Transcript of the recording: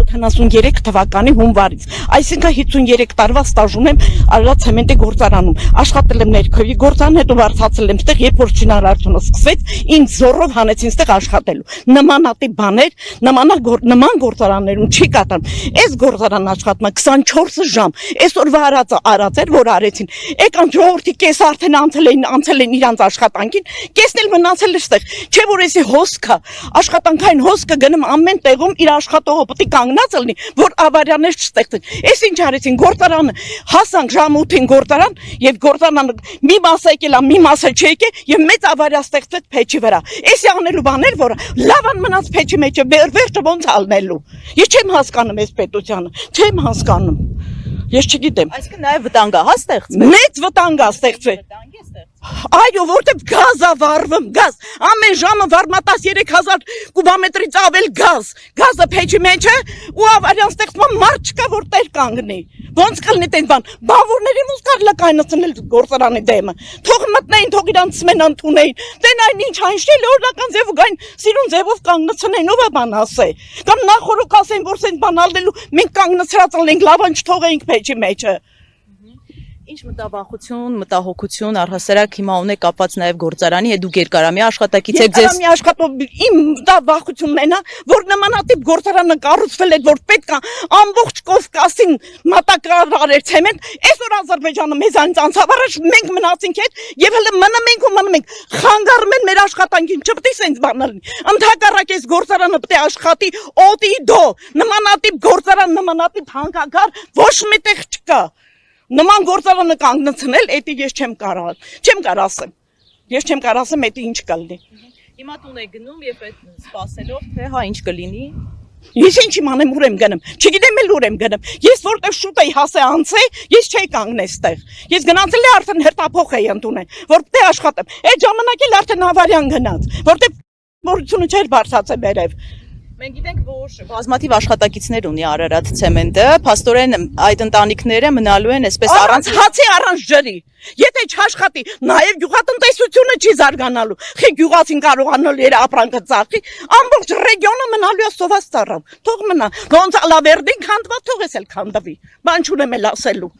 73 թվականի հունվարից, այսինքն 53 տարվա ստաժ ունեմ Արարատ ցեմենտի գործարանում, աշխատել եմ ներքևի գործարան, հետո վարձացել եմ ստեղ, երբ որ շինարարությունը սկսվեց, ինձ զորով հանեցին ստեղ աշխատելու։ Նմանատիպ բաներ, նման գործարաններում չի կատարում։ Այս գործարան աշխատում է 24 ժամ, այսօրվա արած էր, որ արեցին։ Եկան ժողովրդի կես արդեն անցել են իրանց աշխատանքին, կեսն էլ մնացել էր ստեղ։ Չէ որ էսի հոսքը, աշխատանքային հոսքը գնում ամեն տեղում իր աշխատողը պետք է կանգնած լինի, որ ավարիաներ չստեղծեն։ Էս ինչ արեցին գործարանը, հասանք ժամ 8-ին գործարան եւ գործարանը մի մասը եկել է, մի մասը չեկե եւ մեծ ավարիա ստեղծվեց փեչի վրա։ Էսի անելու բաներ, որ լավան մնաց փեչի մեջը, վերջը ոնց ալնելու։ Ես չեմ հասկանում այս պետությանը, չեմ հասկանում։ Ես չգիտեմ։ Այսինքն նաև վտանգ է, հա, ստեղծվել։ Մեծ վտանգ է ստեղծվել։ Այո, որտեղ գազ է վառվում, գազ, ամեն ժամը վառմատած 3000 կուբամետրից ավել գազ, գազը փեչի մեջ է ու ավարյան ստեղծման մարդ չկա, որ տեր կանգնի, ոնց կլինի տեն բան, բանվորների ոնց կարելի է կայնացնել գործարանի դեմը, թող մտնեին, թող իրանց մեն ընդունեին, տեն այն ինչ այնշել օրնական ձև ու գային սիրուն ձևով կանգնացնեին, ով է բան ասե, կամ նախորոք ասեն, որ սեն բան ալնելու, մենք կանգնացրած ենք, լավան չթողեինք փեչի մեջը։ Ինչ մտավախություն, մտահոգություն առհասարակ հիմա ունեք կապված նաև գործարանի հետ, դուք երկարամյա աշխատակից եք ձեզ։ Երկարամյա աշխատող իմ մտավախությունն է նա, որ նմանատիպ գործարանը կառուցվել է, որ պետք է ամբողջ Կովկասին մատակարարեր ցեմենտ, այսօր Ադրբեջանը մեզանից անցավ առաջ, մենք մնացինք հետ եւ հələ մնում ենք, խանգարում են մեր աշխատանքին, չպետք է սենց բաներ լինի։ Ընդհակառակ այս գործարանը պետք է աշխատի օդի դո, նմանատիպ գործարան, նմանատիպ հանքագար ոչ միտեղ չկա։ Նման գործարանը կանգնեցնել, էդի ես չեմ կարող ասեմ։ Ես չեմ կարող ասեմ, էդի ինչ կլինի։ Հիմա տուն եք գնում եւ այդ սպասելով, թե հա ինչ կլինի։ Ես ինչ իմանեմ ուր եմ գնում։ Չգիտեմ էլ ուր եմ գնում։ Ես որտեղ շուտ էի հասե անցե, ես չէի կանգնել ստեղ։ Ես գնացել եմ արդեն հերթափոխ էի ընդունել, որտեղ աշխատեմ։ Այդ ժամանակ էլ արդեն ավարյան գնաց, որտեղ մորությունը չէր բարձացել վերև։ Մենք գիտենք, որ բազմաթիվ աշխատակիցներ ունի Արարատ ցեմենտը, փաստորեն այդ ընտանիքները մնալու են այսպես առանց հացի, առանց ջրի։ Եթե չաշխատի, նաև գյուղատնտեսությունը չի զարգանալու։ Խի գյուղացին կարողանալ իր ապրանքը ծախի, ամբողջ ռեգիոնը մնալու է սոված ծառավ։ Թող մնա, ոնց ալավերդին քանդված, թող էս էլ քանդվի։ Բան չունեմ էլ ասելու։